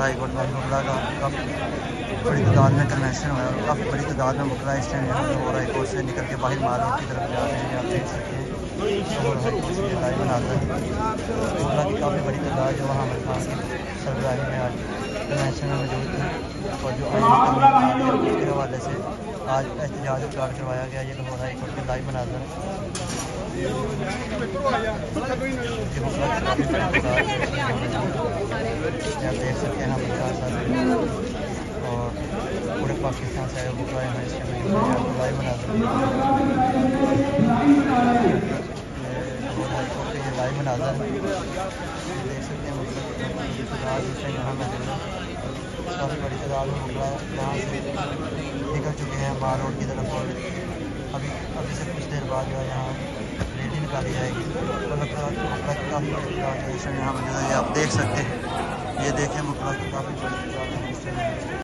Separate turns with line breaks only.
High court में मुकला का काफ़ी बड़ी तादाद में कन्वेंशन हुआ है और काफ़ी बड़ी तादाद में मुकला इस टाइम यहाँ लाहौर हाई कोर्ट से निकल के बाहर मार रोड की तरफ जा रहे हैं। आप देख सकते हैं लाहौर हाई कोर्ट से लाइव बनाता है मुकला की काफ़ी बड़ी तादाद जो वहाँ आमिर खान की सरबराही में आज कन्वेंशन में मौजूद थी और जो आईनी कानून उसके हवाले से आज एहतजाज स्टार्ट करवाया गया। ये लाहौर हाई कोर्ट के लाइव बनाता है। आप देख सकते हैं हम और पूरे पाकिस्तान से आए हुए हैं इस टाइम लाइव बनाते हैं। ये लाइव बनाता है देख सकते हैं मतलब यहाँ मौजूद है। काफ़ी बड़ी तादाद में मुकला यहाँ से निकल चुके हैं मार रोड की तरफ और अभी से कुछ देर बाद जो है यहाँ रेडी निकाली जाएगी। मुकला की काफ़ी बड़ी तादाद यहाँ मौजूद है। आप देख सकते हैं ये देखें मुकला की काफ़ी बड़ी तादाद है।